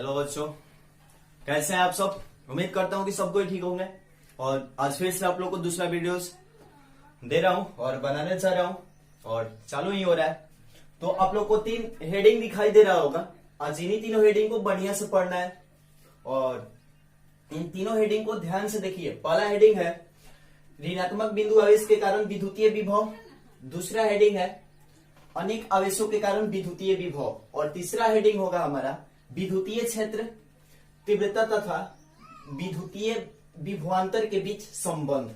Hello बच्चों, कैसे हैं आप सब। उम्मीद करता हूं कि सब कोई ठीक होंगे। और आज फिर से आप लोग को दूसरा वीडियोस दे रहा हूं और बनाने जा रहा हूं और चालू ही हो रहा है। तो आप लोग को 3 हेडिंग दिखाई दे रहा होगा। आज इन्हीं तीनों हेडिंग को बढ़िया से पढ़ना है और इन तीनों हेडिंग को ध्यान से देखिए। पहला हेडिंग है ऋणात्मक बिंदु आवेश के कारण विद्युतीय विभव। दूसरा हेडिंग है अनेक आवेशों के कारण विद्युतीय विभव और तीसरा हेडिंग होगा हमारा विद्युतीय क्षेत्र, तीव्रता तथा विद्युतीय विभवांतर के बीच संबंध।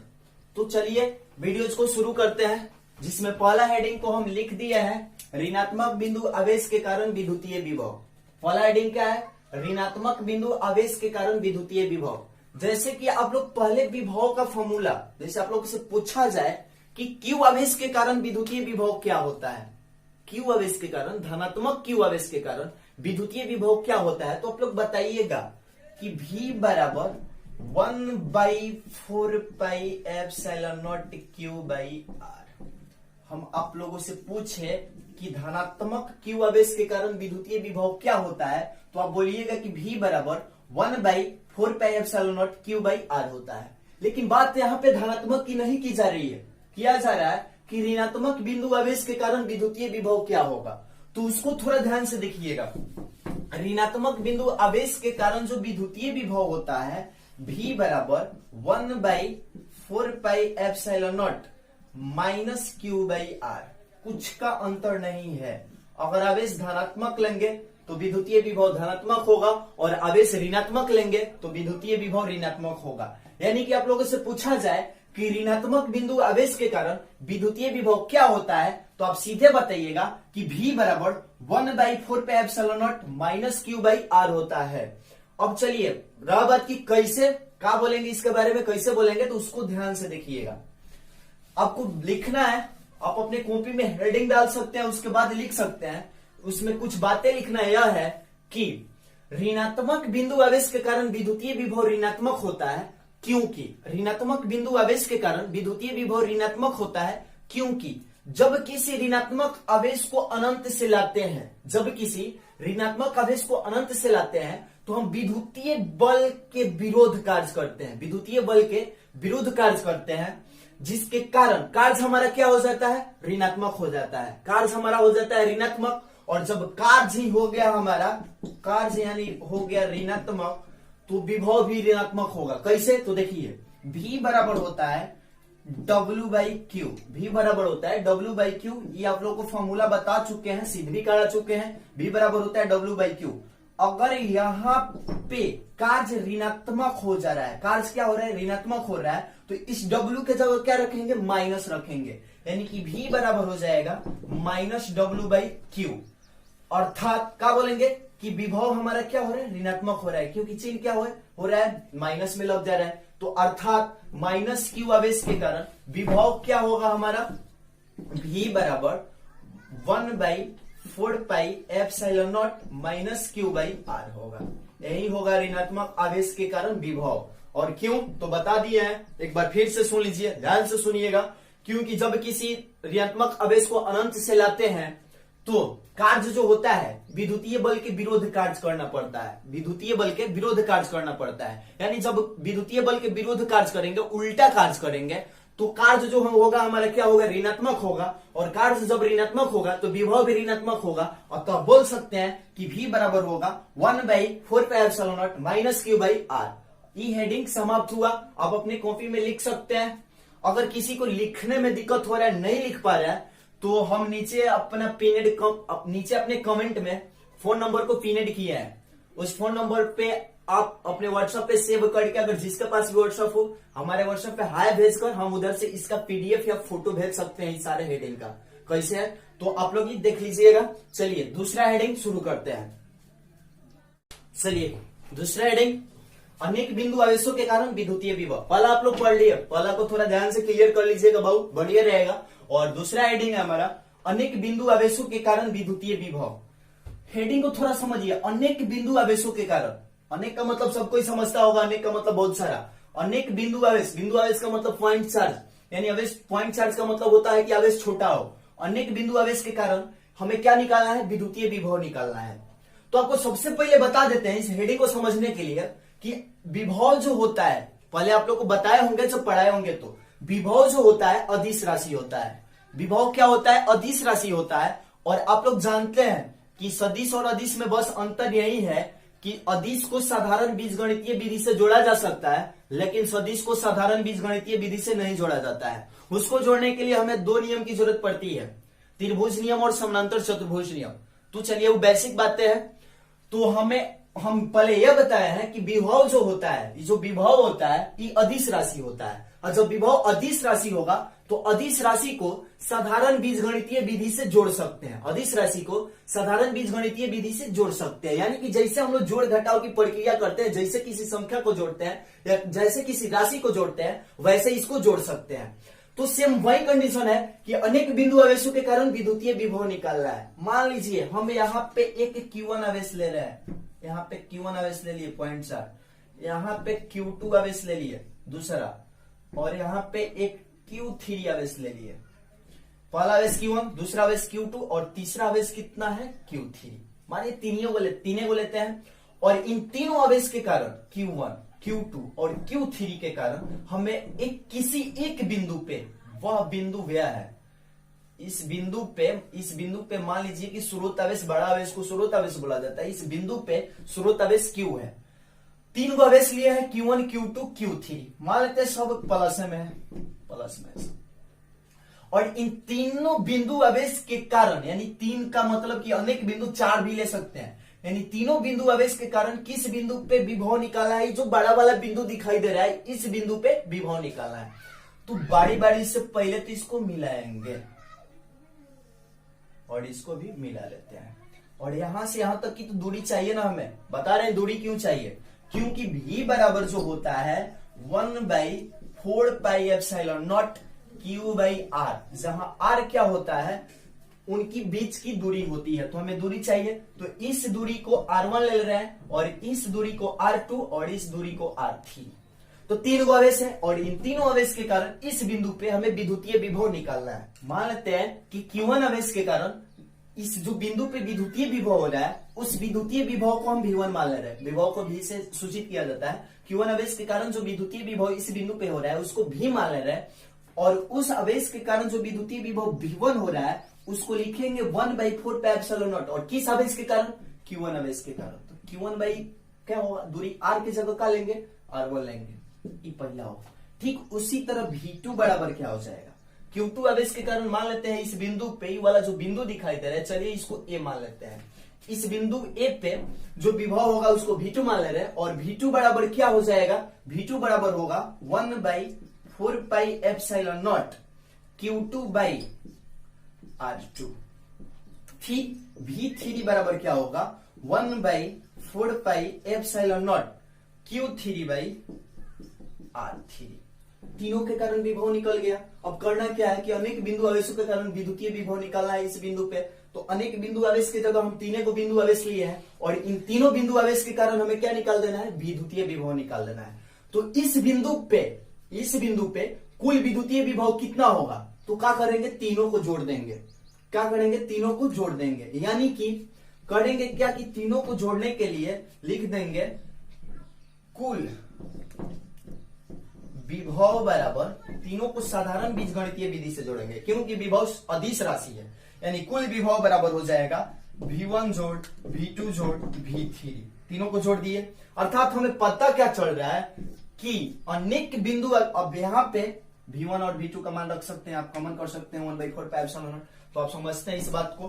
तो चलिए वीडियोज को शुरू करते हैं, जिसमें पहला हेडिंग को हम लिख दिया है ऋणात्मक बिंदु आवेश के कारण विद्युतीय विभव। पहला हेडिंग क्या है? ऋणात्मक बिंदु आवेश के कारण विद्युतीय विभव। जैसे कि आप लोग पहले विभव का फॉर्मूला, जैसे आप लोग से पूछा जाए कि क्यू आवेश के कारण विद्युतीय विभव क्या होता है, क्यू आवेश के कारण, धनात्मक क्यू आवेश के कारण विद्युतीय विभव क्या होता है, तो आप लोग बताइएगा कि V बराबर 1/4πε0q/r। हम आप लोगों से पूछे कि धनात्मक क्यू आवेश के कारण विद्युतीय विभव क्या होता है, तो आप बोलिएगा कि V बराबर 1/4πε0q/r होता है। लेकिन बात यहाँ पे धनात्मक की नहीं की जा रही है, किया जा रहा है कि ऋणात्मक बिंदु आवेश के कारण विद्युतीय विभव क्या होगा। तो उसको थोड़ा ध्यान से देखिएगा। ऋणात्मक बिंदु आवेश के कारण जो विद्युतीय विभव होता है V बराबर 1/4πε0 -q/r। कुछ का अंतर नहीं है। अगर आवेश धनात्मक लेंगे तो विद्युतीय विभव धनात्मक होगा और आवेश ऋणात्मक लेंगे तो विद्युतीय विभव ऋणात्मक होगा। यानी कि आप लोगों से पूछा जाए कि ऋणात्मक बिंदु आवेश के कारण विद्युतीय विभव क्या होता है, तो आप सीधे बताइएगा कि V बराबर 1/4πε0 -q/r होता है। अब चलिए रहा बात की कैसे क्या बोलेंगे, इसके बारे में कैसे बोलेंगे, तो उसको ध्यान से देखिएगा। आपको लिखना है, आप अपने कॉपी में हेडिंग डाल सकते हैं, उसके बाद लिख सकते हैं। उसमें कुछ बातें लिखना यह है कि ऋणात्मक बिंदु आवेश के कारण विद्युतीय विभव ऋणात्मक होता है, क्योंकि ऋणात्मक बिंदु आवेश के कारण विद्युतीय विभव ऋणात्मक होता है क्योंकि जब किसी ऋणात्मक आवेश को अनंत से लाते हैं, जब किसी ऋणात्मक आवेश को अनंत से लाते हैं तो हम विद्युतीय बल के विरोध कार्य करते हैं, विद्युतीय बल के विरुद्ध कार्य करते हैं, जिसके कारण कार्य हमारा क्या हो जाता है? ऋणात्मक हो जाता है। कार्य हमारा हो जाता है ऋणात्मक, और जब कार्य ही हो गया हमारा, कार्य यानी हो गया ऋणात्मक, तो विभव भी ऋणात्मक होगा। कैसे? तो देखिए V बराबर होता है W/Q। V बराबर होता है W/Q। ये आप लोग को फॉर्मूला बता चुके हैं, सिद्ध भी करा चुके हैं। V बराबर होता है W/Q। अगर यहाँ पे कार्य ऋणात्मक हो जा रहा है, कार्य क्या हो रहा है? ऋणात्मक हो रहा है, तो इस W के जगह क्या रखेंगे? माइनस रखेंगे। यानी कि V बराबर हो जाएगा -W/Q। अर्थात क्या बोलेंगे कि विभव हमारा क्या हो रहा है? ऋणात्मक हो रहा है, क्योंकि चिन्ह क्या हो रहा है? माइनस में लग जा रहा है। तो अर्थात -q आवेश के कारण विभव क्या होगा हमारा? V बराबर 1/4πε0 -q/r होगा। यही होगा ऋणात्मक आवेश के कारण विभव। और क्यों तो बता दिए हैं, एक बार फिर से सुन लीजिए, ध्यान से सुनिएगा। क्योंकि जब किसी ऋणात्मक आवेश को अनंत से लाते हैं तो कार्य जो होता है विद्युतीय बल के विरोध कार्य करना पड़ता है, विद्युतीय बल के विरोध कार्य करना पड़ता है। यानी जब विद्युतीय बल के विरोध कार्य करेंगे, उल्टा कार्य करेंगे, तो कार्य जो होगा हमारा क्या होगा? ऋणात्मक होगा। और कार्य जब ऋणात्मक होगा तो विभव भी ऋणात्मक होगा। और तो आप बोल सकते हैं कि V बराबर होगा 1/4πε0 -q/r। ये हेडिंग समाप्त हुआ। आप अपने कॉपी में लिख सकते हैं। अगर किसी को लिखने में दिक्कत हो रहा है, नहीं लिख पा रहा है, तो हम नीचे अपना नीचे अपने कमेंट में फोन नंबर को पिनेड किया है। उस फोन नंबर पे आप अपने व्हाट्सएप पे सेव करके, अगर जिसके पास भी व्हाट्सएप हो, हमारे व्हाट्सएप पे हाय भेजकर हम उधर से इसका PDF या फोटो भेज सकते हैं। इस सारे हेडिंग का कैसे है तो आप लोग ये देख लीजिएगा। चलिए दूसरा हेडिंग शुरू करते हैं। चलिए दूसरा हेडिंग अनेक बिंदु आवेशों के कारण विद्युतीय विभव। पहला आप लोग पढ़ लिए, पहला को थोड़ा ध्यान से क्लियर कर लीजिएगा, बहुत बढ़िया रहेगा। और दूसरा हेडिंग है हमारा अनेक बिंदु आवेशों के कारण विद्युतीय विभव। हेडिंग को थोड़ा समझिए। अनेक बिंदु आवेशों के कारण, अनेक का मतलब सब कोई समझता होगा, अनेक का मतलब बहुत सारा। अनेक बिंदु आवेश, बिंदु आवेश का मतलब पॉइंट चार्ज, यानी आवेश पॉइंट चार्ज का मतलब होता है कि आवेश छोटा हो। अनेक बिंदु आवेश के कारण हमें क्या निकालना है? विद्युतीय विभव निकालना है। तो आपको सबसे पहले बता देते हैं इस हेडिंग को समझने के लिए कि विभव जो होता है, पहले आप लोग को बताए होंगे जब पढ़ाए होंगे, तो विभव जो होता है अदिश राशि होता है। विभव क्या होता है? अदिश राशि होता है। और आप लोग जानते हैं कि सदिश और अदिश में बस अंतर यही है कि अदिश को साधारण बीजगणितीय विधि से जोड़ा जा सकता है, लेकिन सदिश को साधारण बीजगणितीय विधि से नहीं जोड़ा जाता है। उसको जोड़ने के लिए हमें दो नियम की जरूरत पड़ती है, त्रिभुज नियम और समानांतर चतुर्भुज नियम। तो चलिए वो बेसिक बातें हैं। तो हम पहले यह बताया है कि विभव जो होता है, जो विभव होता है ये अदिश राशि होता है। और जब विभव अदिश राशि होगा तो अदिश राशि को साधारण बीजगणितीय विधि से जोड़ सकते हैं। अदिश राशि को साधारण बीजगणितीय विधि से जोड़ सकते हैं, यानी कि जैसे हम लोग जोड़ घटाव की प्रक्रिया करते हैं, जैसे किसी संख्या को जोड़ते हैं या जैसे किसी राशि को जोड़ते हैं, वैसे इसको जोड़ सकते हैं। तो सेम वही कंडीशन है कि अनेक बिंदु आवेशों के कारण विद्युतीय विभव निकालना है। मान लीजिए हम यहाँ पे एक Q1 आवेश ले रहे हैं, यहाँ पे Q1 आवेश ले लिए 0.4, यहाँ पे Q2 आवेश ले लिए दूसरा, और यहाँ पे एक Q3 आवेश ले लिए। पहला आवेश Q1, दूसरा आवेश Q2 और तीसरा आवेश कितना है? Q3। मानिए तीनों को लेते हैं, और इन तीनों आवेश के कारण Q1, Q2 और Q3 के कारण हमें किसी एक बिंदु पे, वह बिंदु व्यय है, इस बिंदु पे मान लीजिए कि स्रोत आवेश, बड़ा आवेश को स्रोत आवेश बोला जाता है। इस बिंदु पे स्रोत आवेश Q है, तीन को आवेश लिए है Q1, Q2, Q3, मान लेते हैं सब प्लस में है, प्लस में। और इन तीनों बिंदु आवेश के कारण, यानी तीन का मतलब कि अनेक बिंदु, चार भी ले सकते हैं, यानी तीनों बिंदु आवेश के कारण किस बिंदु पे विभव निकाला है? जो बड़ा वाला बिंदु दिखाई दे रहा है, इस बिंदु पे विभव निकाला है। तो बारी बारी से पहले तो इसको मिलाएंगे और इसको भी मिला लेते हैं। और यहां से यहां तक की तो दूरी चाहिए ना, हमें बता रहे हैं दूरी क्यों चाहिए, क्योंकि v बराबर जो होता है 1/4πε0 Q/r, जहां r क्या होता है? उनकी बीच की दूरी होती है। तो हमें दूरी चाहिए, तो इस दूरी को R1 ले रहे हैं, और इस दूरी को R2 और इस दूरी को R3। तो तीन गो आवेश है, और इन तीनों आवेश के कारण इस बिंदु पे हमें विद्युतीय विभव निकालना है। मान लेते हैं कि Q1 आवेश के कारण इस जो बिंदु पे विद्युतीय विभव हो रहा है, उस विद्युतीय विभव को हम V1 मान ले रहे हैं। विभव को V से सूचित किया जाता है। Q1 आवेश के कारण जो विद्युतीय विभव इस बिंदु पे हो रहा है, उसको V मान ले रहे हैं, और उस आवेश के कारण जो विद्युतीय विभव V1 हो रहा है, उसको लिखेंगे 1/4πε0। और किस आवेश के कारण? Q1 आवेश के कारण। तो Q1 बाई क्या होगा? दूरी R की जगह क्या लेंगे? R1 लेंगे, ये पहला होगा। ठीक उसी तरह V2 बराबर क्या हो जाएगा? Q2 आवेश के कारण मान लेते हैं इस बिंदु पे, वाला जो बिंदु दिखाई दे रहा है, चलिए इसको A मान लेते हैं। इस बिंदु A पे जो विभव होगा उसको V2 मान ले रहे हैं, और V2 बराबर क्या हो जाएगा? V2 बराबर होगा 1/4πε0 Q2/R2। V3 बराबर क्या होगा? 1/4πε0 Q3/R3। तीनों के कारण विभव निकल गया। अब करना क्या है कि अनेक बिंदु आवेशों के कारण विद्युतीय विभव निकालना है इस बिंदु पे। तो अनेक बिंदु आवेश की जगह हम तीनों को बिंदु आवेश लिए हैं, और इन तीनों बिंदु आवेश के कारण हमें क्या निकाल देना है? विद्युतीय विभव निकाल देना है। तो इस बिंदु पे कुल विद्युतीय विभव कितना होगा? तो क्या करेंगे? तीनों को जोड़ देंगे। क्या करेंगे? तीनों को जोड़ देंगे, यानी कि करेंगे क्या कि तीनों को जोड़ने के लिए लिख देंगे कुल विभव बराबर, तीनों को साधारण बीजगणितीय विधि से जोड़ेंगे क्योंकि विभव अदिश राशि है, यानी कुल विभव बराबर हो जाएगा V1 जोड़ V2 जोड़ V3। तीनों को जोड़ दिए, अर्थात हमें पता क्या चल रहा है कि अनेक बिंदु, अब यहाँ पे V1 और V2 का मान रख सकते हैं, आप कॉमन कर सकते हैं 1/4πε0। तो आप समझते हैं इस बात को।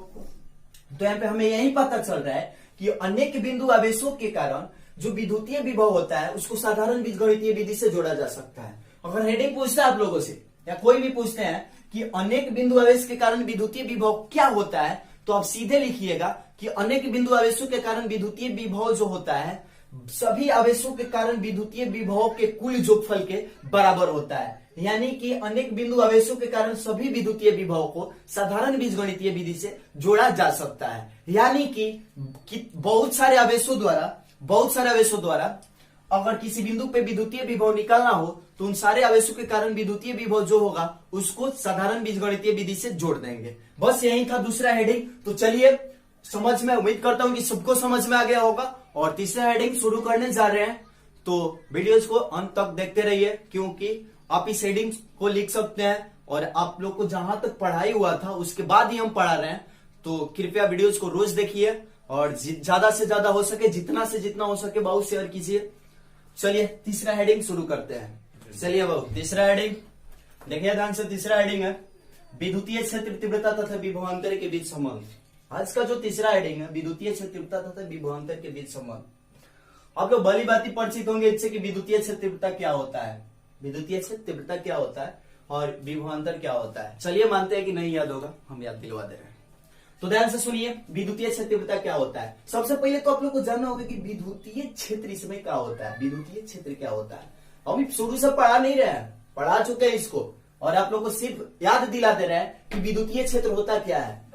तो यहाँ पे हमें यही पता चल रहा है कि अनेक बिंदु आवेशों के कारण जो विद्युतीय विभव होता है उसको साधारण बीजगणितीय विधि से जोड़ा जा सकता है। अगर हेडिंग पूछता है आप लोगों से, या कोई भी पूछते हैं कि अनेक बिंदु आवेश के कारण विद्युतीय विभव क्या होता है, तो आप सीधे लिखिएगा कि अनेक बिंदु आवेशों के कारण विद्युतीय विभव जो होता है सभी आवेशों के कारण विद्युतीय विभव के कुल जोगफल के बराबर होता है। यानी कि अनेक बिंदु आवेशों के कारण सभी विद्युतीय विभव को साधारण बीजगणितीय विधि से जोड़ा जा सकता है। यानी कि बहुत सारे आवेशों द्वारा अगर किसी बिंदु पे विद्युतीय विभव निकालना हो तो उन सारे आवेशों के कारण विद्युतीय विभव जो होगा उसको साधारण बीजगणितीय विधि से जोड़ देंगे। बस यही था दूसरा हेडिंग। तो चलिए समझ में, उम्मीद करता हूं कि सबको समझ में आ गया होगा। और तीसरा हेडिंग शुरू करने जा रहे हैं, तो वीडियोस को अंत तक देखते रहिए, क्योंकि आप इस हेडिंग को लिख सकते हैं और आप लोग को जहां तक पढ़ाई हुआ था उसके बाद ही हम पढ़ा रहे हैं। तो कृपया वीडियोस को रोज देखिए और ज्यादा से ज्यादा हो सके, जितना से जितना हो सके बहुत शेयर कीजिए। चलिए तीसरा हेडिंग शुरू करते हैं। चलिए बाबू तीसरा हेडिंग देखिए ध्यान से। तीसरा हेडिंग है विद्युतीय क्षेत्र तीव्रता तथा विभवांतर के बीच संबंध। आज का जो तीसरा हेडिंग है विद्युतीय क्षेत्र तीव्रता तथा विभवांतर के बीच संबंध। आप लोग भली बात परिचित होंगे इससे कि विद्युतीय क्षेत्र तीव्रता क्या होता है, विद्युतीय क्षेत्र तीव्रता क्या होता है और विभवांतर क्या होता है। चलिए मानते हैं कि नहीं याद होगा, हम याद दिलवा दे रहे हैं। तो ध्यान से सुनिए, विद्युतीय क्षेत्र तीव्रता क्या होता है। सबसे पहले तो आप लोग को जानना होगा कि विद्युतीय क्षेत्र इसमें क्या होता है, विद्युतीय क्षेत्र क्या होता है। हम शुरू से पढ़ा नहीं रहे हैं, पढ़ा चुके हैं इसको, और आप लोग को सिर्फ याद दिला दे रहे हैं कि विद्युतीय क्षेत्र होता क्या है।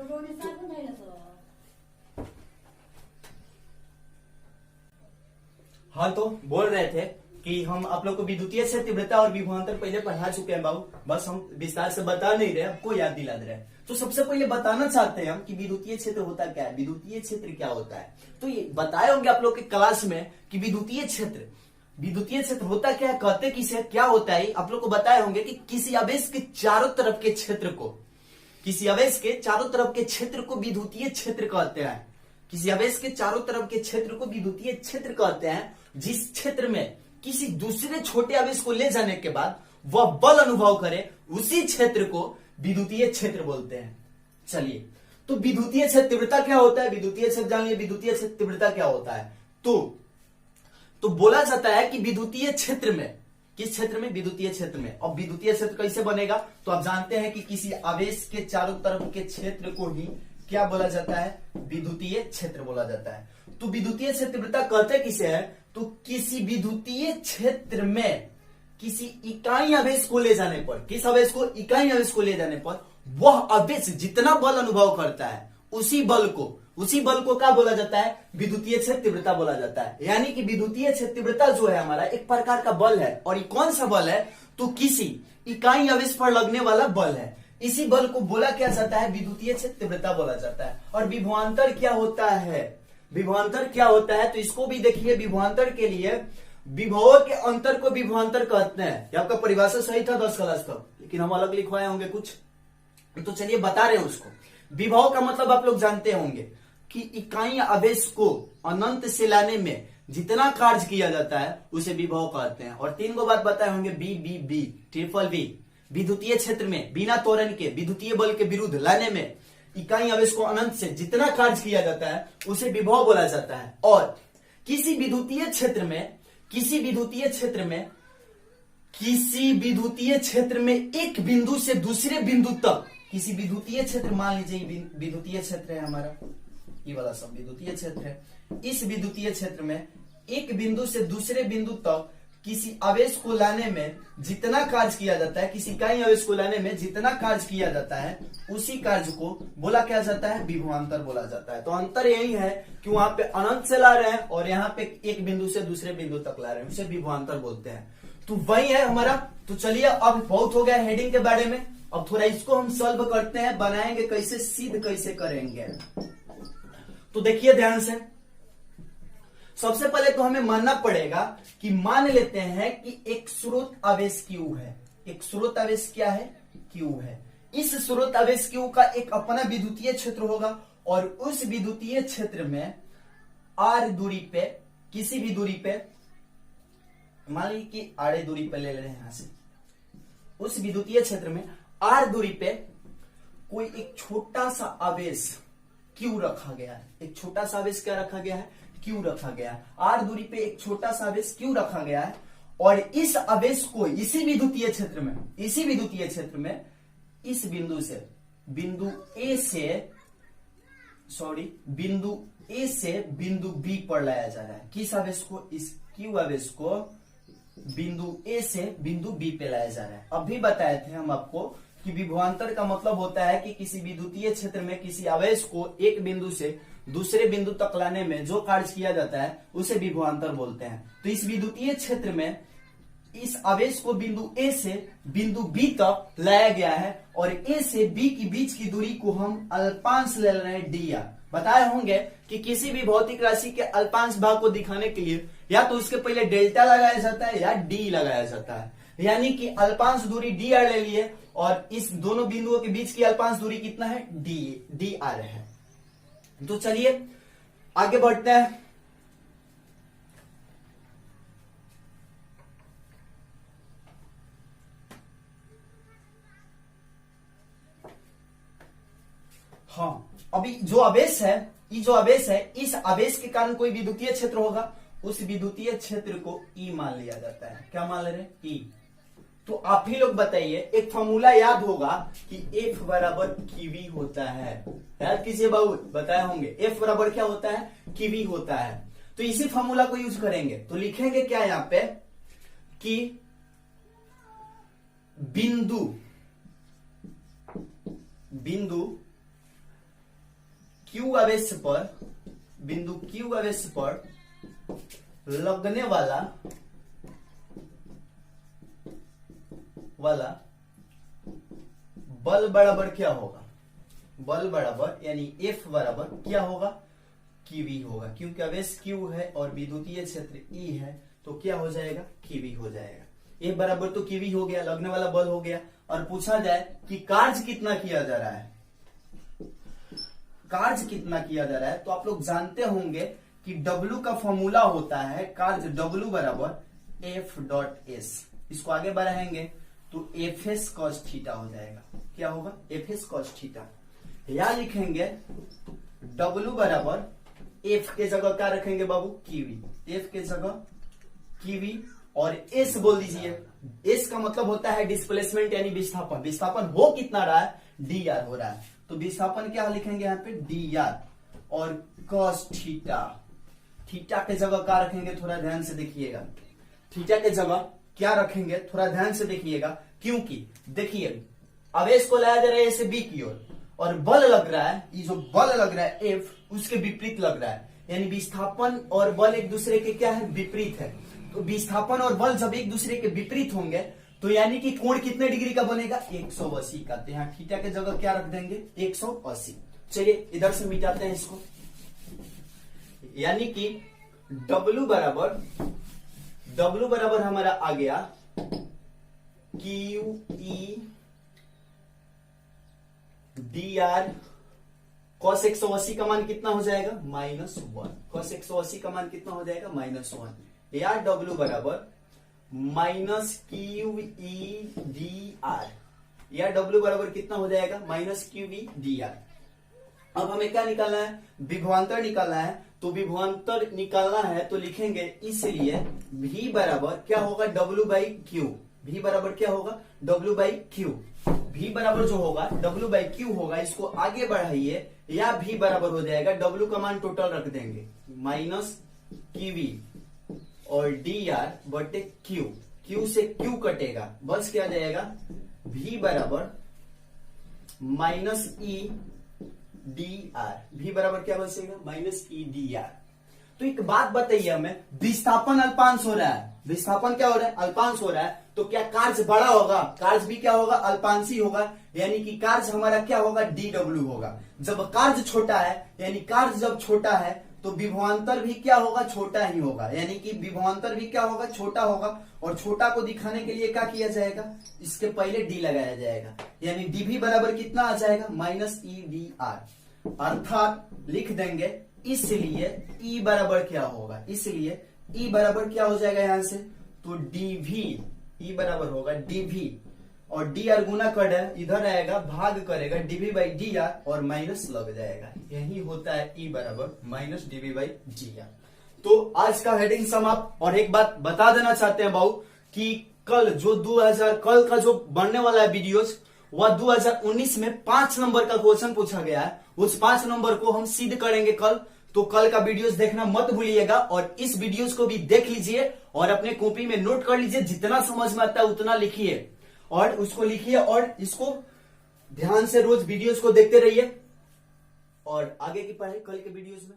हाँ, तो बोल रहे थे कि हम आप लोग को विद्युतीय क्षेत्र तीव्रता और विभवांतर पहले पढ़ा चुके हैं बाबू, बस हम विस्तार से बता नहीं रहे, आपको याद दिला दे रहे हैं। तो सबसे पहले बताना चाहते हैं हम कि विद्युतीय क्षेत्र होता क्या है, विद्युतीय क्षेत्र क्या होता है। तो ये बताए होंगे आप लोग के क्लास में कि विद्युतीय क्षेत्र होता क्या है, कहते किसे, क्या होता है। आप लोग को बताए होंगे कि किसी आवेश के चारों तरफ के क्षेत्र को, किसी आवेश के चारों तरफ के क्षेत्र को विद्युतीय क्षेत्र कहते हैं। किसी आवेश के चारों तरफ के क्षेत्र को विद्युतीय क्षेत्र कहते हैं, जिस क्षेत्र में किसी दूसरे छोटे आवेश को ले जाने के बाद वह बल अनुभव करे, उसी क्षेत्र को विद्युतीय क्षेत्र बोलते हैं। चलिए, तो विद्युतीय क्षेत्र तीव्रता क्या होता है, विद्युतीय क्षेत्र जानिए, विद्युतीय क्षेत्र तीव्रता क्या होता है। तो बोला जाता है कि विद्युतीय क्षेत्र में, किस क्षेत्र में, विद्युतीय क्षेत्र में। अब विद्युतीय क्षेत्र कैसे बनेगा, तो आप जानते हैं कि किसी आवेश के चारों तरफ के क्षेत्र को ही क्या बोला जाता है, विद्युतीय क्षेत्र बोला जाता है। तो विद्युतीय क्षेत्र तीव्रता कहते किसे है, तो किसी विद्युतीय क्षेत्र में किसी इकाई आवेश को ले जाने पर, किस आवेश को, इकाई आवेश को ले जाने पर वह आवेश जितना बल अनुभव करता है उसी बल को क्या बोला जाता है, विद्युतीय क्षेत्र तीव्रता बोला जाता है। यानी कि विद्युतीय क्षेत्र तीव्रता जो है हमारा एक प्रकार का बल है, और ये कौन सा बल है, तो किसी इकाई आवेश पर लगने वाला बल है। इसी बल को बोला क्या जाता है, विद्युतीय क्षेत्र तीव्रता बोला जाता है। और विभवांतर क्या होता है, विभवांतर क्या होता है, तो इसको भी देखिए। विभवांतर के लिए विभव के अंतर को विभवांतर कहते हैं। ये आपका परिभाषा सही था 10 क्लास तक, लेकिन हम अलग लिखवाए होंगे कुछ, तो चलिए बता रहे हैं उसको। विभव का मतलब आप लोग जानते होंगे कि इकाई आवेश को अनंत से लाने में जितना कार्य किया जाता है उसे विभव कहते हैं। और 3 बात बताए होंगे, बी ट्रिपल बी। विद्युतीय क्षेत्र में बिना त्वरण के विद्युतीय बल के विरुद्ध लाने में इकाई आवेश को अनंत से जितना कार्य किया जाता है उसे विभव बोला जाता है। और किसी विद्युतीय क्षेत्र में एक बिंदु से दूसरे बिंदु तक, किसी विद्युतीय क्षेत्र, मान लीजिए विद्युतीय क्षेत्र है हमारा, ये वाला सब विद्युतीय क्षेत्र है। इस विद्युतीय क्षेत्र में एक बिंदु से दूसरे बिंदु तक किसी आवेश को लाने में जितना कार्य किया जाता है, किसी इकाई आवेश को लाने में जितना कार्य किया जाता है उसी कार्य को बोला क्या जाता है, विभवांतर बोला जाता है। तो अंतर यही है कि वहां पे अनंत से ला रहे हैं और यहाँ पे एक बिंदु से दूसरे बिंदु तक ला रहे हैं, उसे विभवांतर बोलते हैं। तो वही है हमारा। तो चलिए, अब बहुत हो गया हेडिंग के बारे में, अब थोड़ा इसको हम सॉल्व करते हैं, बनाएंगे कैसे, सिद्ध कैसे करेंगे। तो देखिए ध्यान से, सबसे पहले तो हमें मानना पड़ेगा कि मान लेते हैं कि एक स्रोत आवेश Q है। एक स्रोत आवेश क्या है, Q है। इस स्रोत आवेश Q का एक अपना विद्युतीय क्षेत्र होगा, और उस विद्युतीय क्षेत्र में R दूरी पे, किसी भी दूरी पे, मान लीजिए कि आड़े दूरी पे ले रहे हैं यहां से, उस विद्युतीय क्षेत्र में R दूरी पे कोई एक छोटा सा आवेश Q रखा गया है। एक छोटा सा आवेश क्या रखा गया है, Q रखा गया है। R दूरी पे एक छोटा सा आवेश Q रखा गया है, और इस आवेश को इसी विद्युतीय क्षेत्र में इस बिंदु से, बिंदु A से बिंदु B पर लाया जा रहा है। किस आवेश को, इस Q आवेश को बिंदु A से बिंदु B पे लाया जा रहा है। अभी बताए थे हम आपको कि विभवांतर का मतलब होता है कि किसी विद्युतीय क्षेत्र में किसी आवेश को एक बिंदु से दूसरे बिंदु तक लाने में जो कार्य किया जाता है उसे विभवांतर बोलते हैं। तो इस विद्युतीय क्षेत्र में इस आवेश को बिंदु A से बिंदु B तक लाया गया है, और A से B के बीच की दूरी को हम अल्पांश ले रहे हैं d r, बताए होंगे कि किसी भी भौतिक राशि के अल्पांश भाग को दिखाने के लिए या तो उसके पहले डेल्टा लगाया जाता है या डी लगाया जाता है। यानी कि अल्पांश दूरी डी आर ले लिए और इस दोनों बिंदुओं के बीच की अल्पांश दूरी कितना है, डी आर है। तो चलिए आगे बढ़ते हैं। हाँ, अभी जो आवेश है, इस आवेश के कारण कोई विद्युतीय क्षेत्र होगा, उस विद्युतीय क्षेत्र को ई मान लिया जाता है। क्या मान ले रहे हैं, ई। तो आप ही लोग बताइए, एक फॉर्मूला याद होगा कि F बराबर QV होता है। याद कीजिए बाबू, बताए होंगे F बराबर क्या होता है, QV होता है। तो इसी फॉर्मूला को यूज करेंगे। तो लिखेंगे क्या यहां पे कि बिंदु Q आवेश पर लगने वाला बल बराबर क्या होगा, बल बराबर यानी F बराबर क्या होगा, QV होगा। क्योंकि आवेश Q है और विद्युतीय क्षेत्र E है, तो क्या हो जाएगा, QV हो जाएगा। F बराबर तो QV हो गया, लगने वाला बल हो गया। और पूछा जाए कि कार्य कितना किया जा रहा है, तो आप लोग जानते होंगे कि W का फॉर्मूला होता है कार्य W बराबर F डॉट S। इसको आगे बढ़ाएंगे तो Fs cos थीटा हो जाएगा। क्या होगा, Fs cos थीटा। या लिखेंगे W बराबर F के जगह क्या रखेंगे बाबू, QV। F के जगह QV और S बोल दीजिए। S का मतलब होता है डिस्प्लेसमेंट यानी विस्थापन। विस्थापन हो कितना रहा है, dr हो रहा है। तो विस्थापन क्या लिखेंगे यहाँ पे, dr और cos थीटा। थीटा के जगह क्या रखेंगे, थोड़ा ध्यान से देखिएगा। थीटा के जगह क्या रखेंगे, थोड़ा ध्यान से देखिएगा। क्योंकि देखिए आवेश को लाया जा रहा है ऐसे बी की ओर और बल लग रहा है, ये जो बल लग रहा है F उसके विपरीत लग रहा है। यानी विस्थापन और बल एक दूसरे के क्या है, विपरीत है। तो विस्थापन और बल जब एक दूसरे के विपरीत होंगे तो यानी कि कोण कितने डिग्री का बनेगा, 180 का। तो यहाँ थीटा के जगह क्या रख देंगे, 180। चलिए इधर से मिटाते हैं इसको। यानी कि W बराबर हमारा आ गया QE dr। cos 180 का मान कितना हो जाएगा, -1। cos 180 का मान कितना हो जाएगा, -1। या W बराबर -QE dr। या W बराबर कितना हो जाएगा, -QE dr। अब हमें क्या निकालना है, विभवांतर निकालना है। तो विभवांतर निकालना है तो लिखेंगे, इसलिए V बराबर क्या होगा, W/Q। V बराबर क्या होगा, W/Q। V बराबर जो होगा W/Q होगा। इसको आगे बढ़ाइए, या V बराबर हो जाएगा, W का मान टोटल रख देंगे -QV और dr बटे Q। Q से Q कटेगा, बस क्या जाएगा, V बराबर -E dr। V बराबर क्या बचेगा, -E dr। तो एक बात बताइए हमें, विस्थापन अल्पांश हो रहा है, विस्थापन क्या हो रहा है, अल्पांश हो रहा है। तो क्या कार्य बड़ा होगा, कार्य भी क्या होगा, अल्पांशी होगा। यानी कि कार्य हमारा क्या होगा, dw होगा। जब कार्य छोटा है, यानी कार्य जब छोटा है तो विभवांतर भी क्या होगा, छोटा ही होगा। यानी कि विभवांतर भी क्या होगा, छोटा होगा। और छोटा को दिखाने के लिए क्या किया जाएगा, इसके पहले डी लगाया जाएगा। यानी dv बराबर कितना आ जाएगा, -E dr। अर्थात लिख देंगे, इसलिए E बराबर क्या होगा, इसलिए E बराबर क्या हो जाएगा यहां से, तो dv, E बराबर होगा dv और dr गुना कर इधर आएगा, भाग करेगा dv/dr और माइनस लग जाएगा। यही होता है E बराबर -dv/dr। तो आज का हेडिंग समाप्त। और एक बात बता देना चाहते हैं बाबू कि कल का जो बनने वाला है वीडियोस, वह 2019 में 5 नंबर का क्वेश्चन पूछा गया है। उस 5 नंबर को हम सिद्ध करेंगे कल। तो कल का वीडियोस देखना मत भूलिएगा और इस वीडियोस को भी देख लीजिए और अपने कॉपी में नोट कर लीजिए। जितना समझ में आता है उतना लिखिए और उसको लिखिए और इसको ध्यान से रोज वीडियोस को देखते रहिए और आगे की पढ़ाई कल के वीडियोस में